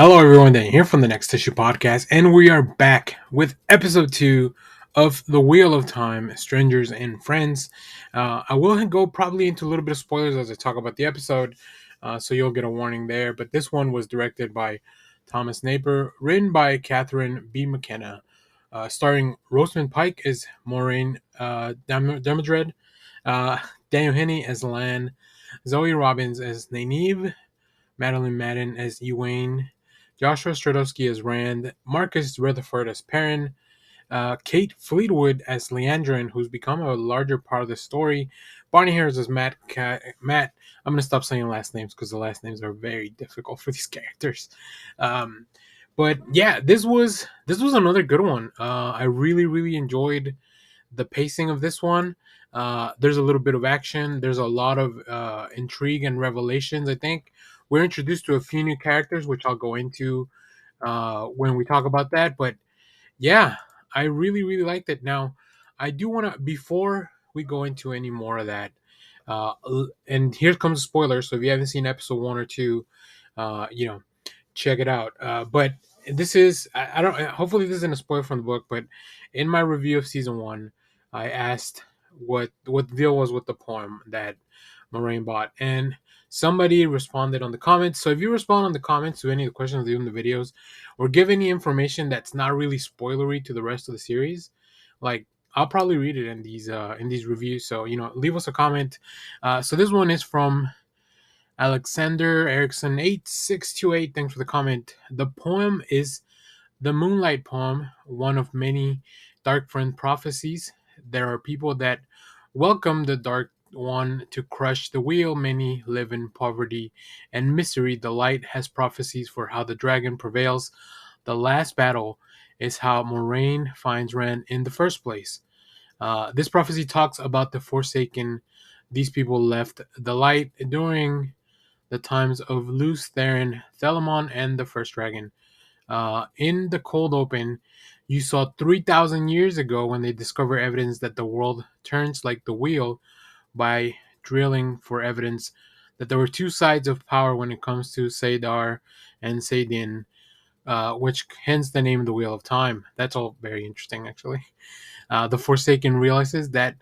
Hello, everyone. Dan here from the Next Tissue Podcast, and we are back with episode 2 of The Wheel of Time: Strangers and Friends. I will go probably into a little bit of spoilers as I talk about the episode, so you'll get a warning there. But this one was directed by Thomas Naper, written by Catherine B. McKenna, starring Rosamund Pike as Maureen Demodred, uh, Daniel Henney as Lan, Zoe Robbins as Nynaeve, Madeline Madden as Ewain, Joshua Stradowski as Rand, Marcus Rutherford as Perrin, Kate Fleetwood as Leandrin, who's become a larger part of the story. Barney Harris as Matt. I'm gonna stop saying last names because the last names are very difficult for these characters. Um, but yeah, this was another good one. I really enjoyed the pacing of this one. There's a little bit of action. There's a lot of intrigue and revelations. I think we're introduced to a few new characters, which I'll go into when we talk about that. But yeah, I really liked it. Now, I do want to before we go into any more of that. And here comes a spoiler. So if you haven't seen episode 1 or 2, check it out. But this is I don't. Hopefully, this isn't a spoiler from the book. But in my review of season 1, I asked what the deal was with the poem that Moraine bought, and somebody responded on the comments. So if you respond on the comments to any of the questions I do in the videos, or give any information that's not really spoilery to the rest of the series, like I'll probably read it in these reviews. So leave us a comment. So this one is from Alexander Erickson 8628. Thanks for the comment. The poem is the Moonlight Poem, one of many Dark Friend prophecies. There are people that welcome the Dark One to crush the wheel. Many live in poverty and misery. The light has prophecies for how the dragon prevails. The last battle is how Moraine finds Rand in the first place. This prophecy talks about the Forsaken. These people left the light during the times of Luce, Theron, Thelamon, and the first dragon. In the cold open, you saw 3,000 years ago when they discovered evidence that the world turns like the wheel by drilling for evidence that there were two sides of power when it comes to Sadar and Sadin, which hence the name of the Wheel of Time. That's all very interesting, actually. The Forsaken realizes that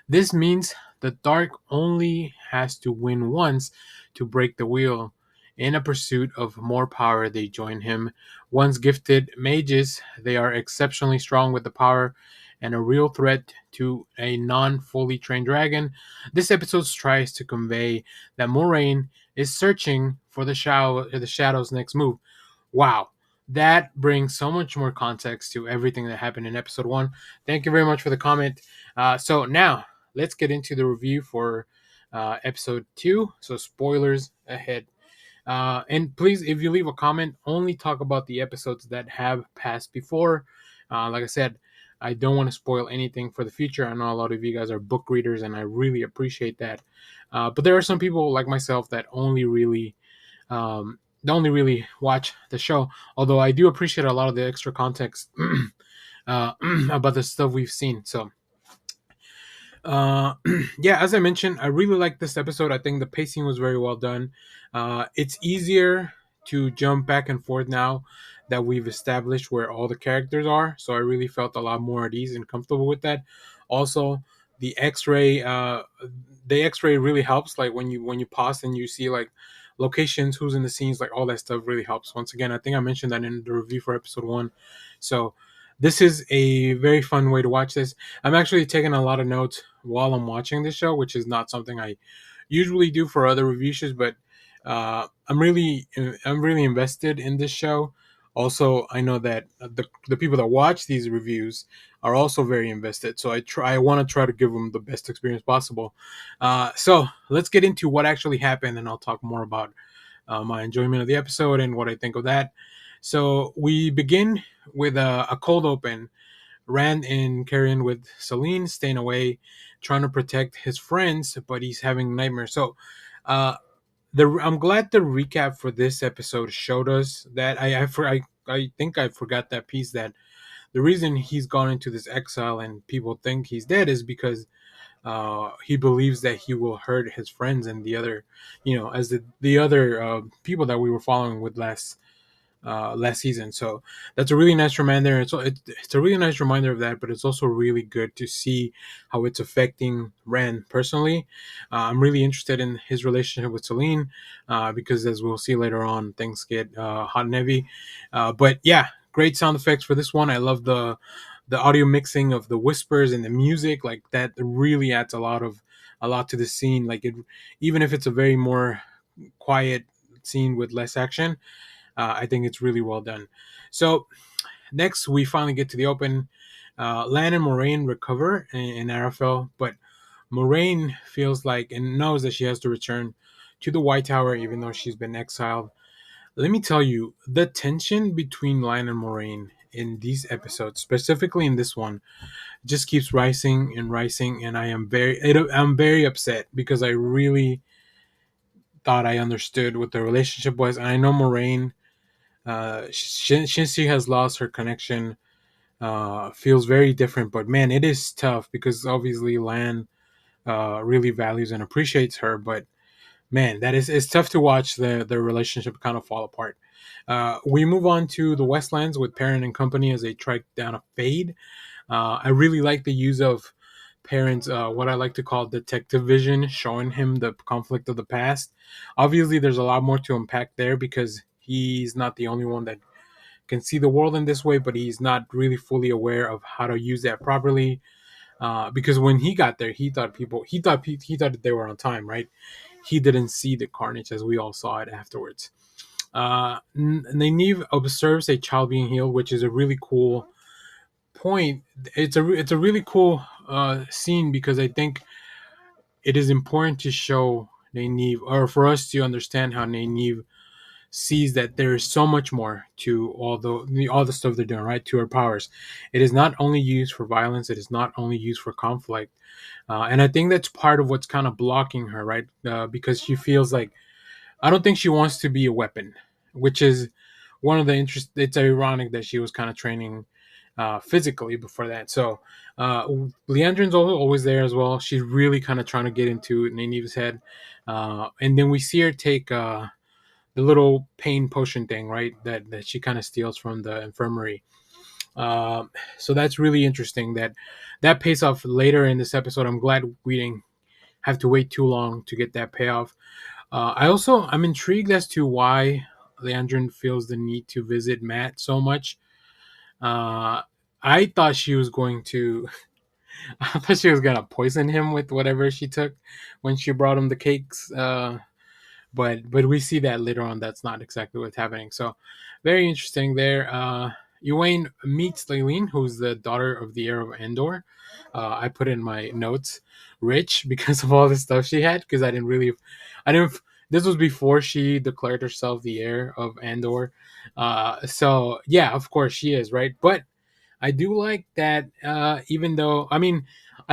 this means the Dark only has to win once to break the wheel. In a pursuit of more power, they join him. Once gifted mages, they are exceptionally strong with the power and a real threat to a non fully trained dragon. This episode tries to convey that Moraine is searching for the Shadow's next move. Wow, that brings so much more context to everything that happened in episode 1. Thank you very much for the comment. So now let's get into the review for episode 2. So spoilers ahead. And please, if you leave a comment, only talk about the episodes that have passed before. Like I said, I don't want to spoil anything for the future. I know a lot of you guys are book readers, and I really appreciate that. But there are some people like myself that um, only really watch the show. Although I do appreciate a lot of the extra context uh, about the stuff we've seen. So uh yeah, as I mentioned, I really like this episode. I think the pacing was very well done. It's easier to jump back and forth now that we've established where all the characters are, so I really felt a lot more at ease and comfortable with that. Also, the x-ray really helps, like when you pause and you see like locations, who's in the scenes, like all that stuff really helps. Once again, I think I mentioned that in the review for episode 1. So this is a very fun way to watch this. I'm actually taking a lot of notes while I'm watching this show, which is not something I usually do for other review shows, but I'm really invested in this show. Also, I know that the people that watch these reviews are also very invested, so I want to try to give them the best experience possible. So let's get into what actually happened, and I'll talk more about my enjoyment of the episode and what I think of that. So we begin with a cold open. Rand and Carrion with Celine staying away, trying to protect his friends, but he's having nightmares. So, uh, I'm glad the recap for this episode showed us that. I think I forgot that piece, that the reason he's gone into this exile and people think he's dead is because he believes that he will hurt his friends and the other, as the other people that we were following with last last season. So that's a really nice reminder. It's a really nice reminder of that, but it's also really good to see how it's affecting Ren personally. I'm really interested in his relationship with Celine because, as we'll see later on, things get hot and heavy. But yeah, great sound effects for this one. I love the audio mixing of the whispers and the music. Like that really adds a lot to the scene. Like it, even if it's a very more quiet scene with less action, I think it's really well done. So next, we finally get to the open. Lan and Moraine recover in Arafel, but Moraine feels like and knows that she has to return to the White Tower, even though she's been exiled. Let me tell you, the tension between Lan and Moraine in these episodes, specifically in this one, just keeps rising and rising, and I'm very upset because I really thought I understood what the relationship was, and I know Moraine, since she has lost her connection, feels very different. But man, it is tough because obviously Lan really values and appreciates her. But man, that is it's tough to watch the relationship kind of fall apart. We move on to the Westlands with Perrin and company as they track down a fade. I really like the use of Perrin's what I like to call detective vision, showing him the conflict of the past. Obviously, there's a lot more to unpack there because he's not the only one that can see the world in this way, but he's not really fully aware of how to use that properly. Because when he got there, he thought that they were on time, right? He didn't see the carnage as we all saw it afterwards. Nynaeve observes a child being healed, which is a really cool point. It's a really cool scene because I think it is important to show Nynaeve, or for us to understand how Nynaeve sees that there is so much more to all the stuff they're doing, right? To her powers, it is not only used for violence. It is not only used for conflict, and I think that's part of what's kind of blocking her, right? Because she feels like I don't think she wants to be a weapon, which is one of the interest. It's ironic that she was kind of training physically before that. So Leandrin's always there as well. She's really kind of trying to get into Nynaeve's head, and then we see her take the little pain potion thing, right? That she kind of steals from the infirmary. So that's really interesting. That pays off later in this episode. I'm glad we didn't have to wait too long to get that payoff. I'm intrigued as to why Leandrin feels the need to visit Matt so much. Uh, I thought she was going to. I thought she was gonna poison him with whatever she took when she brought him the cakes. But we see that later on. That's not exactly what's happening. So very interesting there. Ewain meets Laylene, who's the daughter of the heir of Endor. I put in my notes rich because of all the stuff she had because I didn't. This was before she declared herself the heir of Andor. So yeah, of course she is, right? But I do like that. Even though I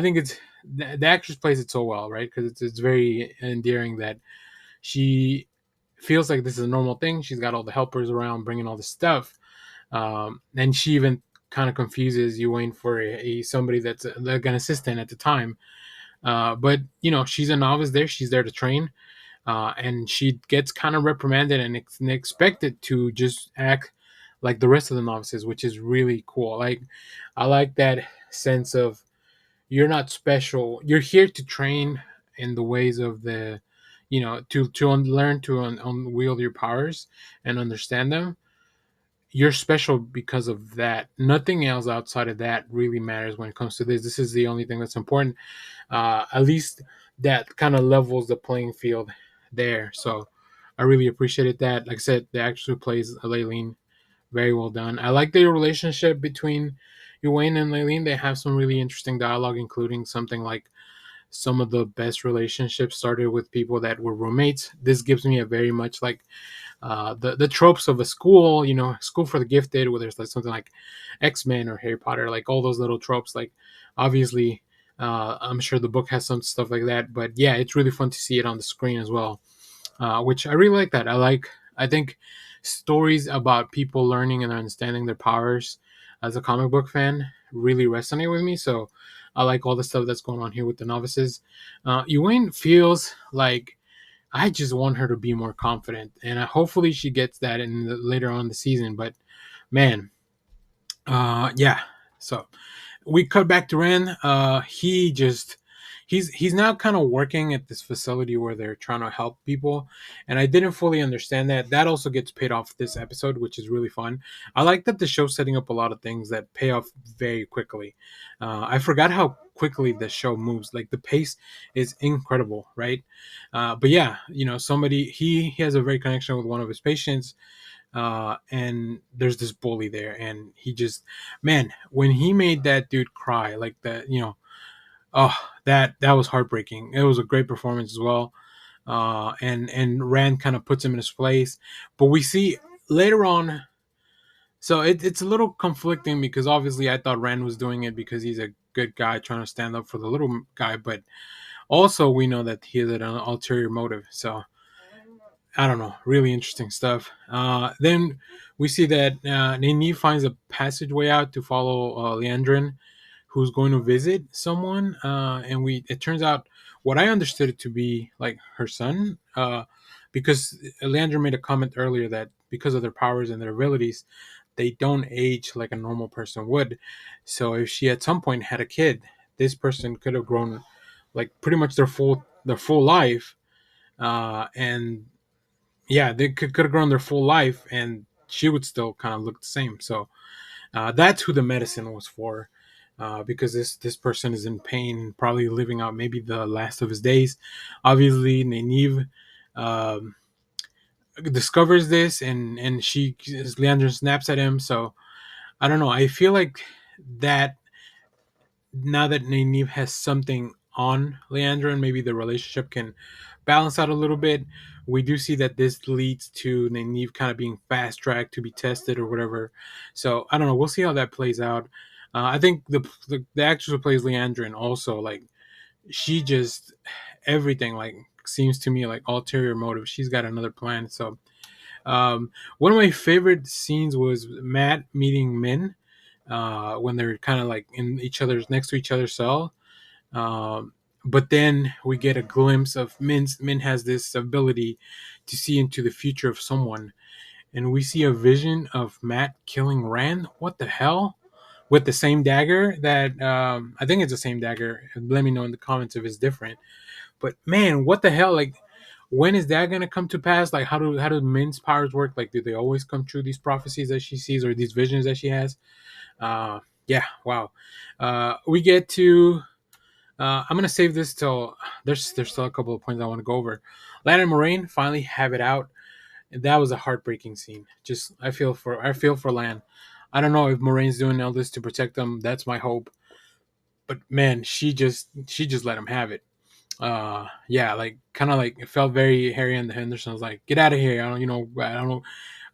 think the actress plays it so well, right? Because it's very endearing that she feels like this is a normal thing. She's got all the helpers around bringing all the stuff, and she even kind of confuses Ewain for a somebody that's like an assistant at the time. But she's a novice there. She's there to train, and she gets kind of reprimanded and expected to just act like the rest of the novices, which is really cool. Like I like that sense of you're not special. You're here to train in the ways of the, learn to unwield your powers and understand them. You're special because of that. Nothing else outside of that really matters when it comes to this. This is the only thing that's important. At least that kind of levels the playing field there. So I really appreciated that. Like I said, the actress who plays Laylene, very well done. I like the relationship between Ewain and Laylene. They have some really interesting dialogue, including something like some of the best relationships started with people that were roommates. This gives me a very much like the tropes of a school, school for the gifted, whether it's like something like X-Men or Harry Potter, like all those little tropes. Like obviously, I'm sure the book has some stuff like that, but yeah, it's really fun to see it on the screen as well, which I really like that. I think stories about people learning and understanding their powers as a comic book fan really resonate with me. So I like all the stuff that's going on here with the novices. Ewain feels like I just want her to be more confident, and hopefully she gets that in later on in the season. But man, yeah. So we cut back to Ren. He's now kind of working at this facility where they're trying to help people, and I didn't fully understand that. That also gets paid off this episode, which is really fun. I like that the show's setting up a lot of things that pay off very quickly. I forgot how quickly the show moves. Like the pace is incredible, right? But yeah, somebody he has a very connection with one of his patients, and there's this bully there, and he just, man, when he made that dude cry like that, oh, that was heartbreaking. It was a great performance as well. And Rand kind of puts him in his place, but we see later on. So it's a little conflicting because obviously I thought Rand was doing it because he's a good guy trying to stand up for the little guy, but also we know that he has an ulterior motive. So I don't know, really interesting stuff. Then we see that Nynaeve finds a passageway out to follow Leandrin, who's going to visit someone, and it turns out what I understood it to be like her son, because Leandrin made a comment earlier that because of their powers and their abilities, they don't age like a normal person would. So if she at some point had a kid, this person could have grown like pretty much their full life, and yeah, they could have grown their full life, and she would still kind of look the same. So that's who the medicine was for, because this person is in pain, probably living out maybe the last of his days. Obviously, Nynaeve um, discovers this, and Leandrin snaps at him. So I don't know. I feel like that now that Nynaeve has something on Leandra, and maybe the relationship can balance out a little bit. We do see that this leads to Nynaeve kind of being fast tracked to be tested or whatever. So I don't know. We'll see how that plays out. I think the actress who plays Leandrin also, like, she just, everything like seems to me like ulterior motive. She's got another plan. So one of my favorite scenes was Matt meeting Min, when they're kind of like in each other's next to each other's cell. Um, but then we get a glimpse of Min has this ability to see into the future of someone, and we see a vision of Matt killing Rand. What the hell? With the same dagger that, I think it's the same dagger. Let me know in the comments if it's different. But man, what the hell? Like, when is that gonna come to pass? Like, how do Min's powers work? Like, do they always come true? These prophecies that she sees or these visions that she has? Yeah, wow. We get to. I'm gonna save this till there's still a couple of points I want to go over. Lan and Moraine finally have it out, and that was a heartbreaking scene. Just I feel for Lan. I don't know if Moraine's doing all this to protect them. That's my hope. But man, she just let him have it. Yeah, like kind of like it felt very Harry and the Hendersons. Like, get out of here. I don't know.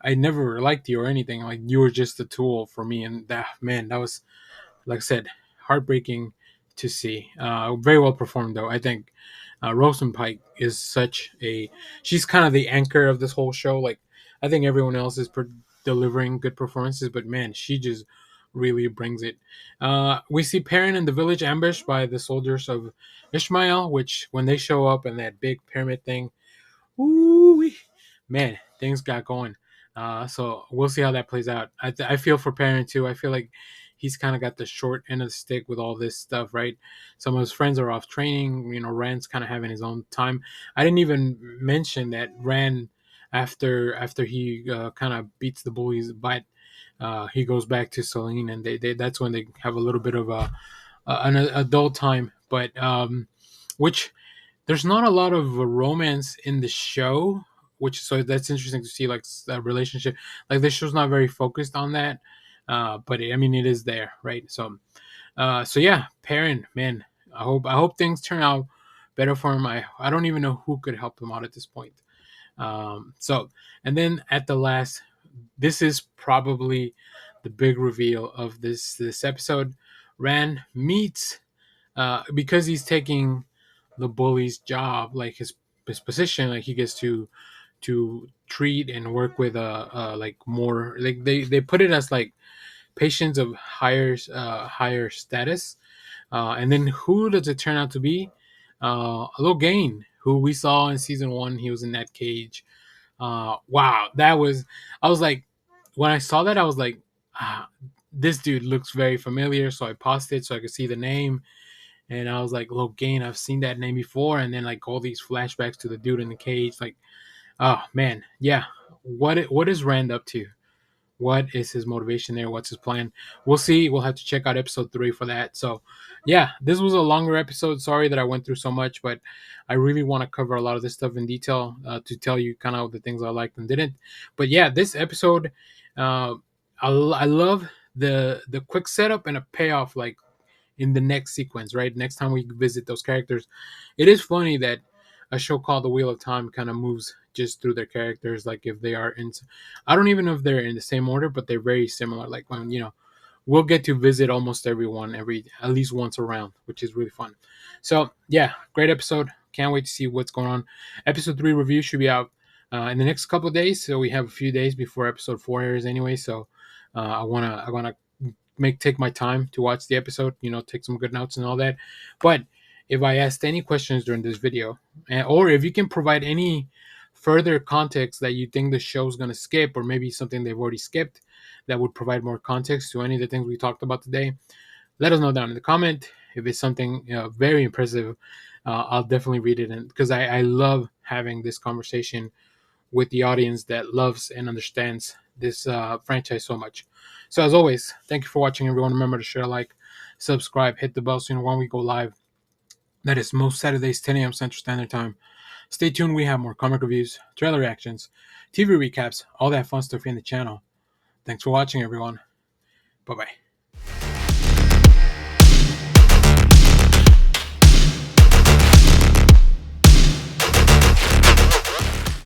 I never liked you or anything. Like, you were just a tool for me, and that, man, that was, like I said, heartbreaking to see. Very well performed, though. I think Rosamund Pike is she's kind of the anchor of this whole show. Like, I think everyone else is delivering good performances, but man, she just really brings it. We see Perrin in the village ambushed by the soldiers of Ishmael, which when they show up in that big pyramid thing, ooh, man, things got going. So we'll see how that plays out. I feel for Perrin too. I feel like he's kind of got the short end of the stick with all this stuff, right? Some of his friends are off training. Rand's kind of having his own time. I didn't even mention that Rand, after he kind of beats the bully's butt, he goes back to Celine, and they that's when they have a little bit of an adult time, but which there's not a lot of romance in the show, which, so that's interesting to see, like, that relationship. Like, the show's not very focused on that, but I mean, it is there, right? So yeah, Perrin, man, I hope things turn out better for him. I don't even know who could help him out at this point. So, and then at the last, this is probably the big reveal of this episode. Rand meets, because he's taking the bully's job, like his position, like he gets to treat and work with like more, like they put it as like patients of higher status, and then who does it turn out to be? Logan, who we saw in season one. He was in that cage. Wow, that was. I was like, when I saw that, I was like, ah, this dude looks very familiar. So I paused it so I could see the name, and I was like, Logan, I've seen that name before. And then like all these flashbacks to the dude in the cage, like, oh man, yeah. What is Rand up to? What is his motivation there? What's his plan? We'll see. We'll have to check out episode 3 for that. So, yeah, this was a longer episode. Sorry that I went through so much, but I really want to cover a lot of this stuff in detail to tell you kind of the things I liked and didn't. But yeah, this episode, uh, I love the quick setup and a payoff like in the next sequence, right? Next time we visit those characters, it is funny that a show called The Wheel of Time kind of moves just through their characters, like if they are in, I don't even know if they're in the same order, but they're very similar. Like when we'll get to visit almost everyone every at least once around, which is really fun. So yeah, great episode. Can't wait to see what's going on. Episode 3 review should be out in the next couple of days, so we have a few days before episode 4 airs anyway. So I wanna take my time to watch the episode, take some good notes and all that. But if I asked any questions during this video, or if you can provide any further context that you think the show's going to skip, or maybe something they've already skipped that would provide more context to any of the things we talked about today, let us know down in the comment. If it's something very impressive, I'll definitely read it, and because I love having this conversation with the audience that loves and understands this franchise so much. So as always, thank you for watching, everyone. Remember to share, like, subscribe, hit the bell so you know when we go live. That is most Saturdays, 10 a.m. Central Standard Time. Stay tuned. We have more comic reviews, trailer reactions, TV recaps, all that fun stuff in the channel. Thanks for watching, everyone. Bye-bye.